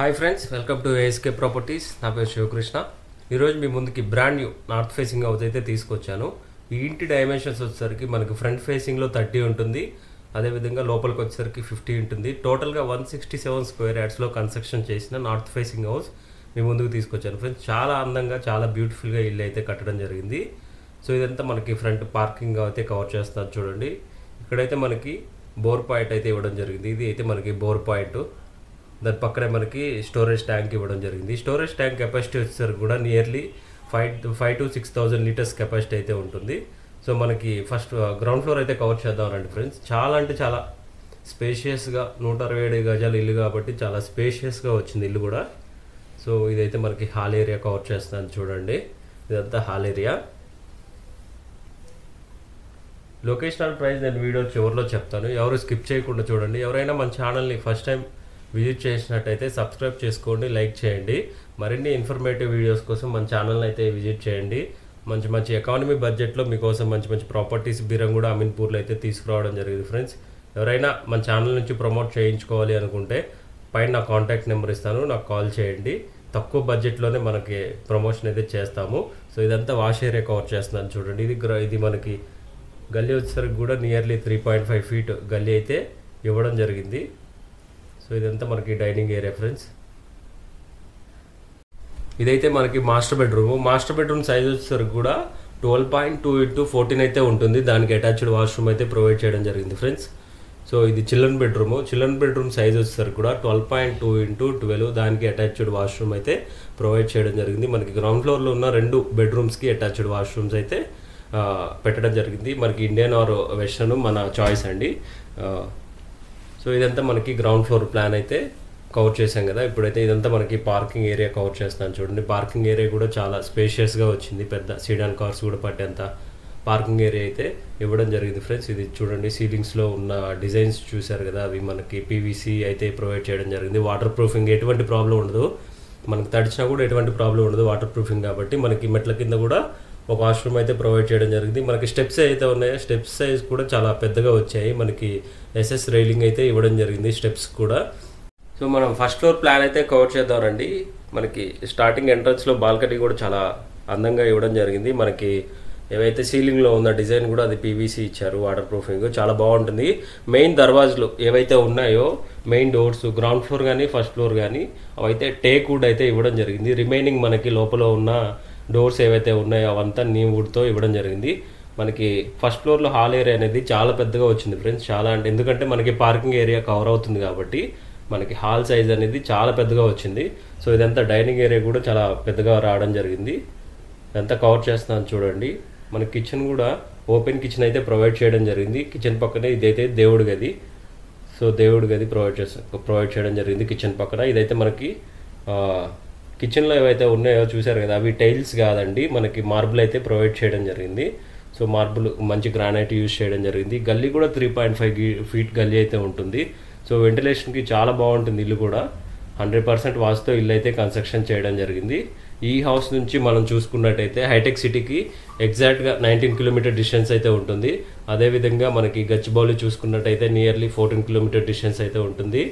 Hi friends, welcome to ASK properties. నా పేరు శివకృష్ణ. ఈరోజు మీ ముందుకి brand new north facing house అయితే తీసుకొచ్చాను. ఈ ఇంటి డైమెన్షన్స్ వచ్చేసరికి మనకి ఫ్రంట్ ఫేసింగ్లో 30 ఉంటుంది, అదేవిధంగా లోపలికి వచ్చేసరికి 50 ఉంటుంది. టోటల్గా 167 స్క్వేర్ యార్డ్స్లో కన్స్ట్రక్షన్ చేసిన నార్త్ ఫేసింగ్ హౌస్ మీ ముందుకు తీసుకొచ్చాను ఫ్రెండ్స్. చాలా అందంగా, చాలా బ్యూటిఫుల్గా ఇల్లు అయితే కట్టడం జరిగింది. సో ఇదంతా మనకి ఫ్రంట్ పార్కింగ్ అయితే కవర్ చేస్తున్నారు చూడండి. ఇక్కడైతే మనకి బోర్ పాయింట్ అయితే ఇవ్వడం జరిగింది. ఇది అయితే మనకి బోర్ పాయింట్. దాని పక్కనే మనకి స్టోరేజ్ ట్యాంక్ ఇవ్వడం జరిగింది. స్టోరేజ్ ట్యాంక్ కెపాసిటీ వచ్చేసరికి కూడా నియర్లీ 5 to 6,000 లీటర్స్ కెపాసిటీ అయితే ఉంటుంది. సో మనకి ఫస్ట్ గ్రౌండ్ ఫ్లోర్ అయితే కవర్ చేద్దామండి ఫ్రెండ్స్. చాలా అంటే చాలా స్పేషియస్గా 167 గజాల ఇల్లు కాబట్టి చాలా స్పేషియస్గా వచ్చింది ఇల్లు కూడా. సో ఇదైతే మనకి హాల్ ఏరియా కవర్ చేస్తున్నాను చూడండి. ఇదంతా hall area. Location and price నేను వీడియో చివరిలో చెప్తాను, ఎవరు స్కిప్ చేయకుండా చూడండి. ఎవరైనా మన ఛానల్ని ఫస్ట్ టైం విజిట్ చేసినట్టయితే సబ్స్క్రైబ్ చేసుకోండి, లైక్ చేయండి. మరిన్ని ఇన్ఫర్మేటివ్ వీడియోస్ కోసం మన ఛానల్ని అయితే విజిట్ చేయండి. మంచి మంచి ఎకానమీ బడ్జెట్లో మీకోసం మంచి మంచి ప్రాపర్టీస్ బీరంగూడ, అమీన్పూర్లో అయితే తీసుకురావడం జరిగింది ఫ్రెండ్స్. ఎవరైనా మన ఛానల్ నుంచి ప్రమోట్ చేయించుకోవాలి అనుకుంటే పైన నా కాంటాక్ట్ నెంబర్ ఇస్తాను, నాకు కాల్ చేయండి. తక్కువ బడ్జెట్లోనే మనకి ప్రమోషన్ అయితే చేస్తాము. సో ఇదంతా వాష్ ఏరియా కవర్ చేస్తున్నాను చూడండి. ఇది మనకి గల్లీ వచ్చేసరికి కూడా నియర్లీ 3.5 ఫీట్ గల్లీ అయితే ఇవ్వడం జరిగింది. సో ఇదంతా మనకి డైనింగ్ ఏరియా ఫ్రెండ్స్. ఇదైతే మనకి master bedroom. Master bedroom size వచ్చేసరికి కూడా 12.2 into 14 అయితే ఉంటుంది. దానికి అటాచ్డ్ వాష్రూమ్ అయితే ప్రొవైడ్ చేయడం జరిగింది ఫ్రెండ్స్. సో ఇది children bedroom. Children bedroom size వచ్చేసరికి కూడా 12.2 into 12, దానికి అటాచ్డ్ వాష్రూమ్ అయితే ప్రొవైడ్ చేయడం జరిగింది. మనకి గ్రౌండ్ ఫ్లోర్లో ఉన్న 2 బెడ్రూమ్స్కి అటాచ్డ్ వాష్రూమ్స్ అయితే పెట్టడం జరిగింది. మనకి ఇండియన్ ఆర్ వెస్టర్న్ మన చాయిస్ అండి. సో ఇదంతా మనకి గ్రౌండ్ ఫ్లోర్ ప్లాన్ అయితే కవర్ చేసాం కదా. ఇప్పుడైతే ఇదంతా మనకి పార్కింగ్ ఏరియా కవర్ చేస్తాను చూడండి. పార్కింగ్ ఏరియా కూడా చాలా స్పేషియస్గా వచ్చింది. పెద్ద సీడాన్ కార్స్ కూడా పట్టేంత పార్కింగ్ ఏరియా అయితే ఇవ్వడం జరిగింది ఫ్రెండ్స్. ఇది చూడండి, సీలింగ్స్లో ఉన్న డిజైన్స్ చూసారు కదా, అవి మనకి పీవీసీ అయితే ప్రొవైడ్ చేయడం జరిగింది. వాటర్ ప్రూఫింగ్, ఎటువంటి ప్రాబ్లం ఉండదు. మనకి తడిచినా కూడా ఎటువంటి ప్రాబ్లం ఉండదు వాటర్ ప్రూఫింగ్ కాబట్టి. మనకి మెట్ల కింద కూడా ఒక వాష్రూమ్ అయితే ప్రొవైడ్ చేయడం జరిగింది. మనకి స్టెప్స్ అయితే ఉన్నాయో, స్టెప్స్ సైజ్ కూడా చాలా పెద్దగా వచ్చాయి. మనకి ఎస్ఎస్ రైలింగ్ అయితే ఇవ్వడం జరిగింది స్టెప్స్ కూడా. సో మనం ఫస్ట్ ఫ్లోర్ ప్లాన్ అయితే కవర్ చేద్దామండి. మనకి స్టార్టింగ్ ఎంట్రన్స్లో బాల్కనీ కూడా చాలా అందంగా ఇవ్వడం జరిగింది. మనకి ఏవైతే సీలింగ్లో ఉన్న డిజైన్ కూడా అది పీవీసీ ఇచ్చారు, వాటర్ ప్రూఫింగ్ చాలా బాగుంటుంది. మెయిన్ దర్వాజులు ఏవైతే ఉన్నాయో, మెయిన్ డోర్స్ గ్రౌండ్ ఫ్లోర్ కానీ ఫస్ట్ ఫ్లోర్ కానీ అవైతే టేక్ వుడ్ అయితే ఇవ్వడం జరిగింది. రిమైనింగ్ మనకి లోపల ఉన్న డోర్స్ ఏవైతే ఉన్నాయో అవంతా నీ వుడ్తో ఇవ్వడం జరిగింది. మనకి ఫస్ట్ ఫ్లోర్లో హాల్ ఏరియా అనేది చాలా పెద్దగా వచ్చింది ఫ్రెండ్స్. చాలా అంటే ఎందుకంటే మనకి పార్కింగ్ ఏరియా కవర్ అవుతుంది కాబట్టి మనకి హాల్ సైజ్ అనేది చాలా పెద్దగా వచ్చింది. సో ఇదంతా డైనింగ్ ఏరియా కూడా చాలా పెద్దగా రావడం జరిగింది. ఇదంతా కవర్ చేస్తున్నాను చూడండి. మన కిచెన్ కూడా ఓపెన్ కిచెన్ అయితే ప్రొవైడ్ చేయడం జరిగింది. కిచెన్ పక్కనే ఇదైతే దేవుడి గది. సో దేవుడి గది ప్రొవైడ్ చేయడం జరిగింది కిచెన్ పక్కన. ఇదైతే మనకి కిచెన్లో ఏవైతే ఉన్నాయో చూసారు కదా, అవి టైల్స్ కాదండి, మనకి మార్బుల్ అయితే ప్రొవైడ్ చేయడం జరిగింది. సో మార్బుల్ మంచి గ్రానైట్ యూజ్ చేయడం జరిగింది. గల్లీ కూడా 3.5 ఫీట్ గల్లీ అయితే ఉంటుంది. సో వెంటిలేషన్కి చాలా బాగుంటుంది ఇల్లు కూడా. 100% వాస్తుతో ఇల్లు అయితే కన్స్ట్రక్షన్ చేయడం జరిగింది. ఈ హౌస్ నుంచి మనం చూసుకున్నట్టయితే హైటెక్ సిటీకి ఎగ్జాక్ట్గా 19 కిలోమీటర్ డిస్టెన్స్ అయితే ఉంటుంది. అదేవిధంగా మనకి గచ్చిబౌలి చూసుకున్నట్టయితే నియర్లీ 14 కిలోమీటర్ డిస్టెన్స్ అయితే ఉంటుంది.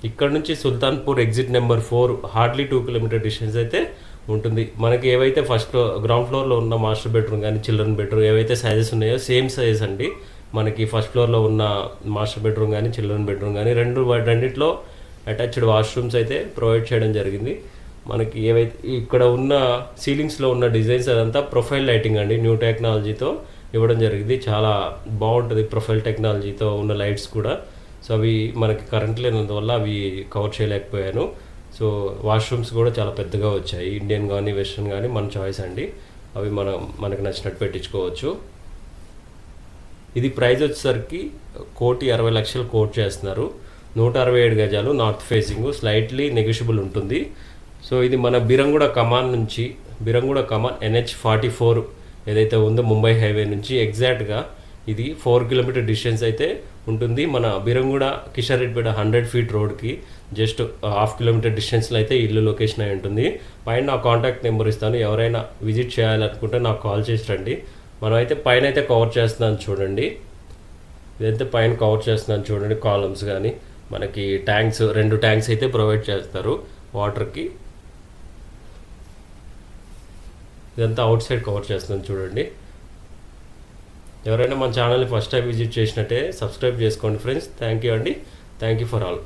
ఇక్కడ నుంచి Sultanpur exit number 4 hardly 2 kilometre distance అయితే ఉంటుంది. మనకి ఏవైతే ఫస్ట్ గ్రౌండ్ ఫ్లోర్లో ఉన్న మాస్టర్ బెడ్రూమ్ కానీ చిల్డ్రన్ బెడ్రూమ్ ఏవైతే సైజెస్ ఉన్నాయో సేమ్ సైజ్ అండి. మనకి ఫస్ట్ ఫ్లోర్లో ఉన్న మాస్టర్ బెడ్రూమ్ కానీ చిల్డ్రన్ బెడ్రూమ్ కానీ రెండిట్లో అటాచ్డ్ వాష్రూమ్స్ అయితే ప్రొవైడ్ చేయడం జరిగింది. మనకి ఏవైతే ఇక్కడ ఉన్న సీలింగ్స్లో ఉన్న డిజైన్స్ అదంతా ప్రొఫైల్ లైటింగ్ అండి, న్యూ టెక్నాలజీతో ఇవ్వడం జరిగింది. చాలా బాగుంటుంది ప్రొఫైల్ టెక్నాలజీతో ఉన్న లైట్స్ కూడా. సో అవి మనకి కరెంట్ లేనందువల్ల అవి కవర్ చేయలేకపోయాను. సో వాష్రూమ్స్ కూడా చాలా పెద్దగా వచ్చాయి. ఇండియన్ కానీ వెస్ట్రన్ కానీ మన చాయిస్ అండి. అవి మనకు నచ్చినట్టు పెట్టించుకోవచ్చు. ఇది ప్రైస్ వచ్చేసరికి 1,60,00,000 కోట్ చేస్తున్నారు. 167 గజాలు నార్త్ ఫేసింగ్, స్లైట్లీ నెగోషియబుల్ ఉంటుంది. సో ఇది మన బీరంగూడ కమాన్ నుంచి, బీరంగూడ కమాన్ NH44 ఏదైతే ఉందో ముంబై హైవే నుంచి ఎగ్జాక్ట్గా ఇది 4 కిలోమీటర్ డిస్టెన్స్ అయితే ఉంటుంది. మన బీరంగూడ కిషారెడ్డిపేట 100 ఫీట్ రోడ్కి జస్ట్ 1/2 కిలోమీటర్ డిస్టెన్స్లో అయితే ఇల్లు లొకేషన్ అయి ఉంటుంది. పైన నా కాంటాక్ట్ నెంబర్ ఇస్తాను, ఎవరైనా విజిట్ చేయాలనుకుంటే నాకు కాల్ చేసి రండి. మనమైతే పైన అయితే కవర్ చేస్తున్నాను చూడండి. ఇదైతే పైన కవర్ చేస్తున్నాను చూడండి. కాలమ్స్ కానీ మనకి ట్యాంక్స్ 2 ట్యాంక్స్ అయితే ప్రొవైడ్ చేస్తారు. వాటర్కి. ఇదంతా అవుట్ సైడ్ కవర్ చేస్తున్నాను చూడండి. ఎవరైనా మన ఛానల్ని ఫస్ట్ టైం విజిట్ చేసినట్టే సబ్స్క్రైబ్ చేసుకోండి ఫ్రెండ్స్. థ్యాంక్ యూ అండి. Thank you for all.